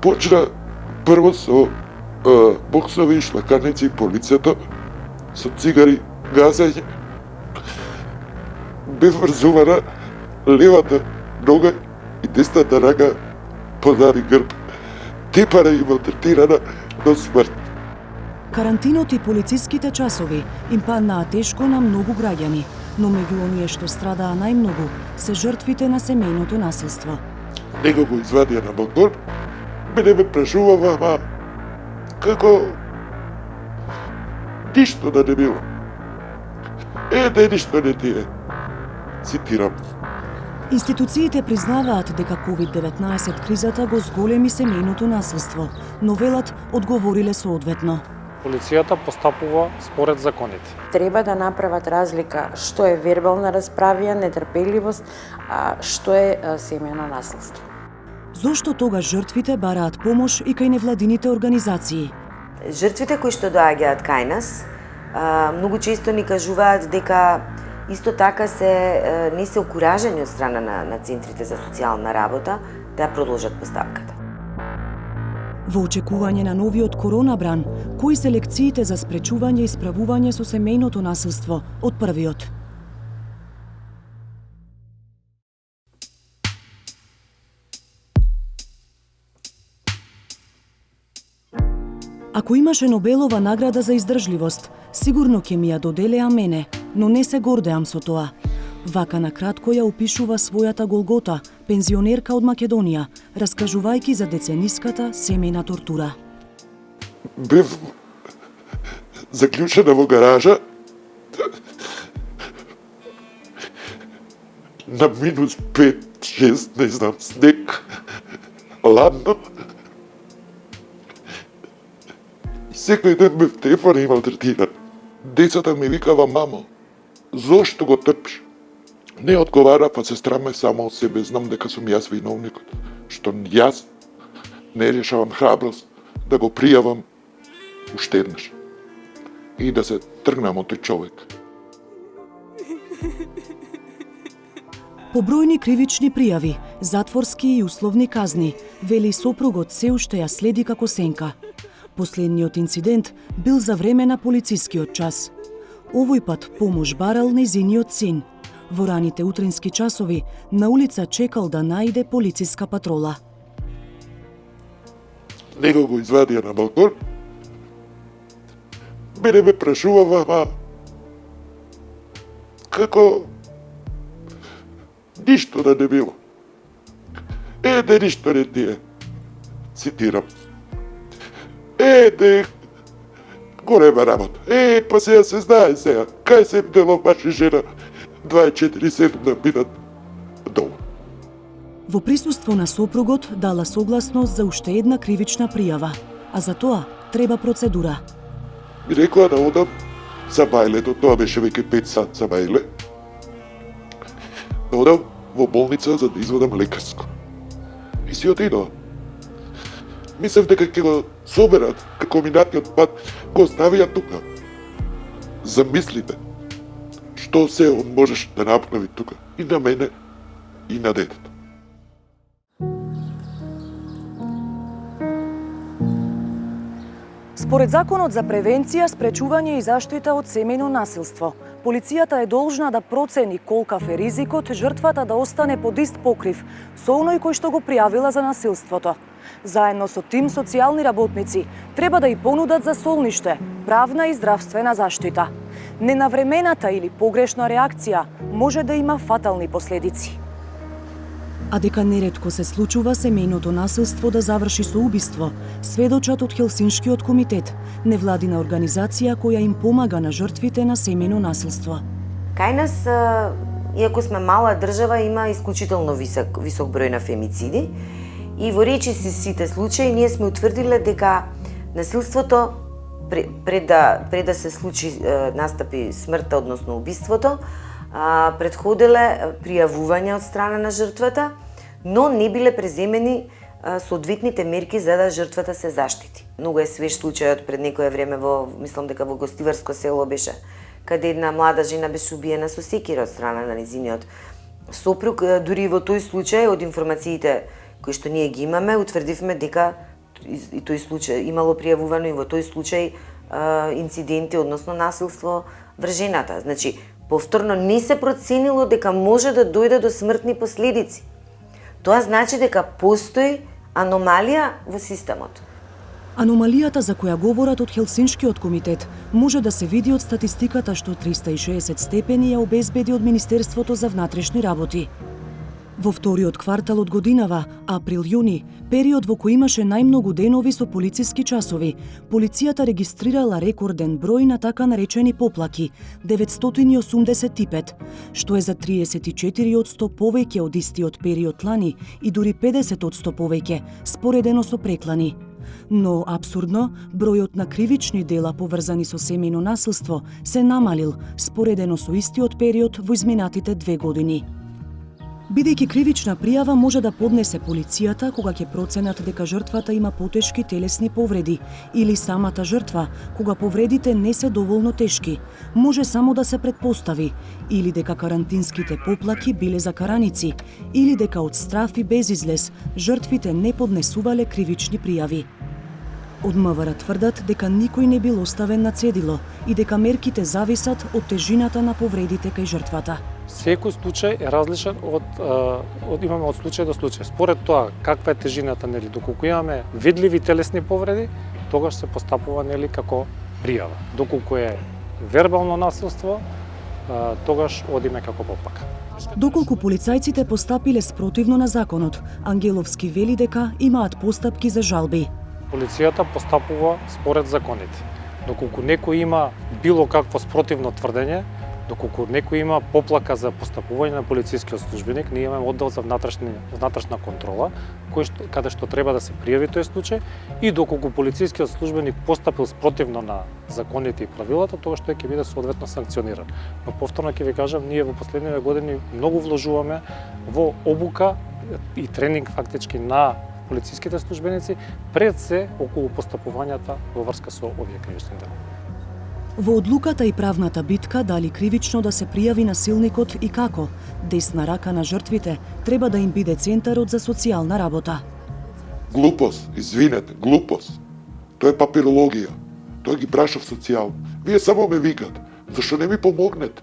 Почна прво со боксови, шлаканици, полицето, со цигари, газање. Бев врзувана левата нога и десната рака позади грб. Тепара и малтретирана до смрт. Карантинот и полициските часови им паднаа тешко на многу граѓани, но меѓу оние што страдаа најмногу се жртвите на семејното насилство. Него го извадија на балкон, мене ме прашувава, ама како ништо да не било. Да ништо не ти е. Цитирам. Институциите признаваат дека COVID-19 кризата го зголеми семејното насилство, но велат одговориле соодветно. Полицијата постапува според законите. Треба да направат разлика што е вербална расправија, нетрпеливост, а што е семејно насилство. Зошто тогаш жртвите бараат помош и кај невладините организации? Жртвите кои што доаѓаат кај нас, многу често ни кажуваат дека исто така не се окуражени од страна на центрите за социјална работа да продолжат постапката. Во очекување на новиот коронабран, кои се лекциите за спречување и справување со семејното насилство од првиот? Ако имаше Нобелова награда за издржливост, сигурно ќе ми ја доделеа мене, но не се гордеам со тоа. Вака накратко ја опишува својата голгота, пензионерка од Македонија, раскажувајќи за децениската семејна тортура. Бев заклучена во гаража на минус 5-6, не знам, снег, ладно. И секој ден ме втепана и малтретиран. Децата ми викава, мамо, зошто го трпиш? Не одговара, па сестра ме само од себе, знам дека сум јас виновникот, што јас не решавам храброст да го пријавам уште еднаш и да се тргнам од тој човек. По бројни кривични пријави, затворски и условни казни, вели сопругот се уште ја следи како сенка. Последниот инцидент бил за време на полицискиот час. Овој пат помош барал нејзиниот син. Во раните утрински часови на улица чекал да најде полициска патрола. Него го извадија на балкон, мене ме прашувава, ама како ништо да не било. Да ништо не ти е. Цитирам. Голема работа. Па сега се знае сега. Кај се дело маж и жена 24/7 да бидат долу. Во присуство на сопругот дала согласност за уште една кривична пријава, а за тоа треба процедура. Ми рекоа да одам за бајлето, тоа беше веќе 5 сат за бајле. Да одам во болница за да извадам лекарско. И си отидоа. Мислев дека ќе го соберат, како минатиот пат, го оставија тука. Замислите, што се он можеш да направи тука, и на мене, и на детето. Според Законот за превенција, спречување и заштита од семејно насилство, полицијата е должна да процени колкав е ризикот жртвата да остане под ист покрив со оној кој што го пријавила за насилството. Заедно со тим социјални работници треба да и понудат за солниште, правна и здравствена заштита. Ненавремената или погрешна реакција може да има фатални последици. А дека неретко се случува семејното насилство да заврши со убиство, сведочат од Хелсиншкиот комитет, невладина организација која им помага на жртвите на семејно насилство. Кај нас, иако сме мала држава, има исклучително висок број на фемициди и во речиси сите случаи ние сме утврдиле дека насилството пред да се случи настапи смртта, односно убиството, предходеле пријавување од страна на жртвата, но не биле преземени соодветните мерки за да жртвата се заштити. Многу е свеж случајот пред некое време мислам дека во Гостиварско село беше, каде една млада жена беше убиена со секира од страна на нејзиниот сопруг. Дури во тој случај, од информациите кои што ние ги имаме, утврдивме дека и тој случај имало пријавувано и во тој случај инциденти, односно насилство врз жената. Значи, повторно не се проценило дека може да дојде до смртни последици. Тоа значи дека постои аномалија во системот. Аномалијата за која говорат од Хелсиншкиот комитет може да се види од статистиката што 360 степени ја обезбеди од Министерството за внатрешни работи. Во вториот квартал од годинава, април-јуни, период во кој имаше најмногу денови со полициски часови, полицијата регистрирала рекорден број на така наречени поплаки, 985, што е за 34% повеќе од истиот период лани и дури 50% повеќе, споредено со преклани. Но, апсурдно, бројот на кривични дела поврзани со семејно насилство се намалил, споредено со истиот период во изминатите 2 години. Бидејќи кривична пријава може да поднесе полицијата кога ќе проценат дека жртвата има потешки телесни повреди или самата жртва кога повредите не се доволно тешки, може само да се претпостави или дека карантинските поплаки биле за караници или дека од страф и безизлез жртвите не поднесувале кривични пријави. Од МВР тврдат дека никој не бил оставен на цедило и дека мерките зависат од тежината на повредите кај жртвата. Секој случај е различен имаме од случај до случај. Според тоа каква е тежината, нели, доколку имаме видливи телесни повреди, тогаш се постапува, нели, како пријава. Доколку е вербално насилство, тогаш одиме како поплака. Доколку полицајците постапиле спротивно на законот, Ангеловски вели дека имаат постапки за жалби. Полицијата постапува според законите. Доколку некој има било какво спротивно тврдење, доколку некој има поплака за постапување на полицискиот службеник, ние имаме оддел за внатрешна контрола, каде што треба да се пријави тој случај, и доколку полицискиот службеник постапил спротивно на законите и правилата, тогаш тој ќе биде соодветно санкциониран. Но повторно ќе ви кажам, ние во последниве години многу вложуваме во обука и тренинг фактички на полициските службеници пред се околу постапувањата во врска со овие кривични дела. Во одлуката и правната битка дали кривично да се пријави насилникот и како, десна рака на жртвите треба да им биде центарот за социјална работа. Глупост, извинете, глупост. Тоа е папирологија. Тоа ги прашав социјално. Вие само ме викат. Зашто не ми помогнете?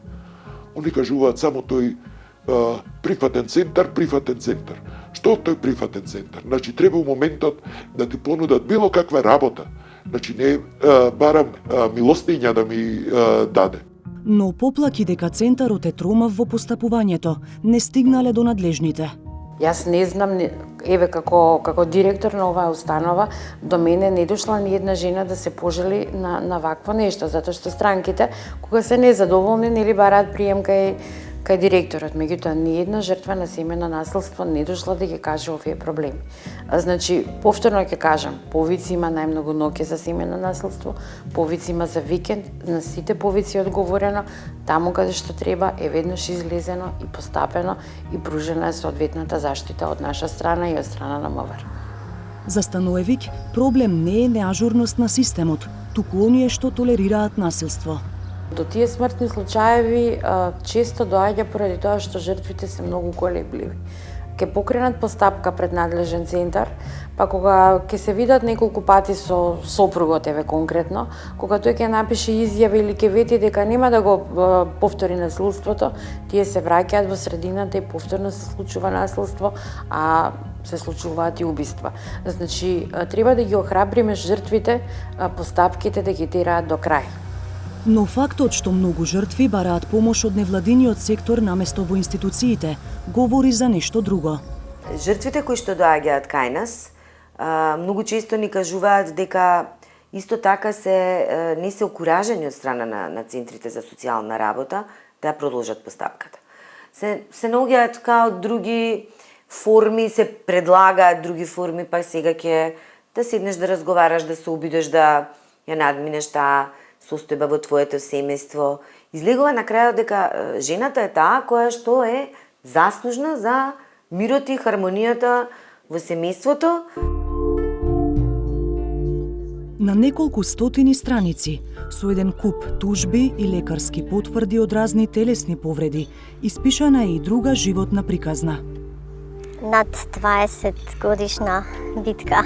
Они кажуваат само тој прифатен центар. Што тој прифатен центар? Значи, треба у моментот да ти понудат било каква работа. Значи, не барам милостиња да ми даде. Но поплаки дека центарот е тромав во постапувањето, не стигнале до надлежните. Јас не знам, еве како директор на оваа установа, до мене не дошла ни една жена да се пожали на вакво нешто, затоа што странките, кога се незадоволни, нели бараат прием кај директорот, меѓутоа ни една жртва на семејно насилство не дошла да ги каже овие проблеми. Значи, повторно ќе кажам, повици има најмногу ноќе за семејно насилство, повици има за викенд, на сите повици е одговорено, таму каде што треба е веднаш излезено и постапено и пружена е соодветната заштита од наша страна и од страна на МВР. За Станоевиќ, проблем не е неажурност на системот, туку оние што толерираат насилство. До тие смртни случаеви често доаѓа поради тоа што жртвите се многу колебливи. Ке покренат постапка пред надлежен центар, па кога ќе се видат неколку пати со сопругот, еве конкретно, кога тој ќе напише изјава или ќе вети дека нема да го повтори насилството, тие се враќаат во средината и повторно се случува насилство, а се случуваат и убиства. Значи, треба да ги охрабриме жртвите, постапките да ги тераат до крај. Но фактот што многу жртви бараат помош од невладиниот сектор наместо во институциите, говори за нешто друго. Жртвите кои што доаѓаат кај нас, многу често ни кажуваат дека исто така не се окуражени од страна на центрите за социјална работа да продолжат постапката. Се наоѓаат као други форми, се предлагаат други форми, па сега ќе да седнеш да разговараш, да се обидеш да ја надминеш таа состојба во твоето семејство. Излегува на крајот дека жената е таа која што е заслужна за мирот и хармонијата во семејството. На неколку стотини страници, со еден куп тужби и лекарски потврди од разни телесни повреди, испишана е и друга животна приказна. Над 20 годишна битка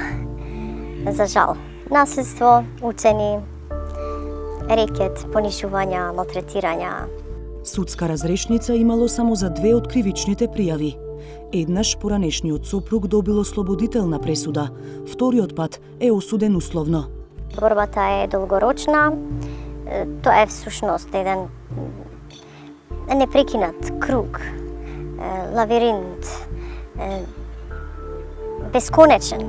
за жал. Насилство, уцени, рекет, понишувања, малтретирања. Судска разрешница имало само за 2 од кривичните пријави. Еднаш поранешниот сопруг добил ослободителна пресуда, вториот пат е осуден условно. Борбата е долгорочна, тоа е всушност еден непрекинат круг, лавиринт, бесконечен.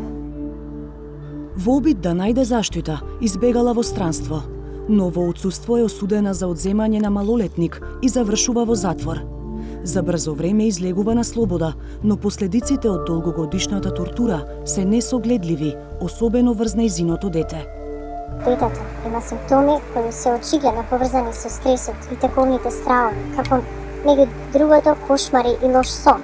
Во обид да најде заштита, избегала во странство, но во отсуство е осудена за одземање на малолетник и завршува во затвор. За брзо време излегува на слобода, но последиците од долгогодишната тортура се несогледливи, особено врз нејзиното дете. Детето има симптоми кои се очигледно поврзани со стресот и тековните стравови, како меѓу другото кошмари и лош сон.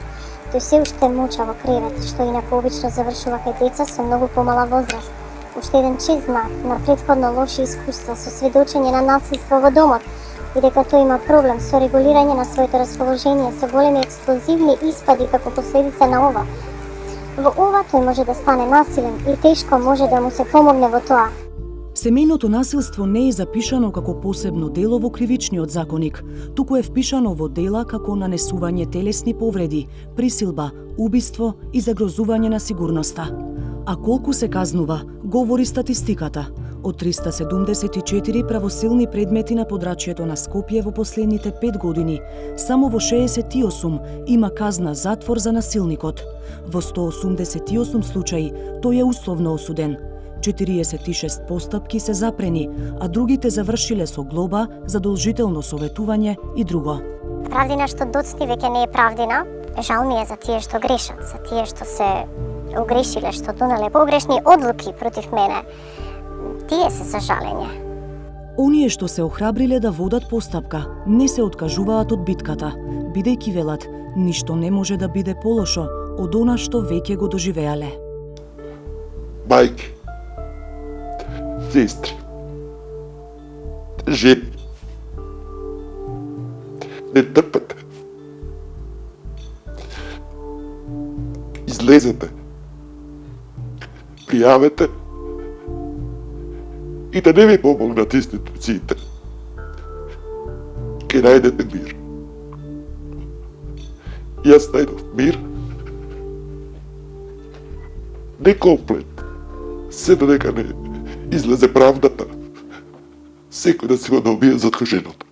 Тој се уште муча во кревет, што инаку обично завршува кај деца со многу помала возраст. Уште еден чест знак на претходно лоши искуства со сведочење на насилство во домот, и дека тој има проблем со регулирање на своето расположение со големи експлозивни испади како последица на ова. Во ова тој може да стане насилен и тешко може да му се помогне во тоа. Семејното насилство не е запишано како посебно дело во кривичниот законник, туку е впишано во дела како нанесување телесни повреди, присилба, убиство и загрозување на сигурноста. А колку се казнува, говори статистиката. Од 374 правосилни предмети на подрачјето на Скопје во последните 5 години, само во 68 има казна затвор за насилникот. Во 188 случаи тој е условно осуден. 46 постапки се запрени, а другите завршиле со глоба, задолжително советување и друго. Правдина што доцни веќе не е правдина, жал ми е за тие што грешат, за тие што се огрешиле, што донале погрешни одлуки против мене. Тие се за жалење. Оние што се охрабриле да водат постапка, не се откажуваат од битката, бидејќи велат, ништо не може да биде полошо од она што веќе го доживеале. Мајки, сестри, жени, не трпете. Излезете, пријавете и да не ви помогнат институциите. Ке најдете мир. Јас најдов мир, не комплет, се додека не излезе правдата, секој да си го добие заслуженото.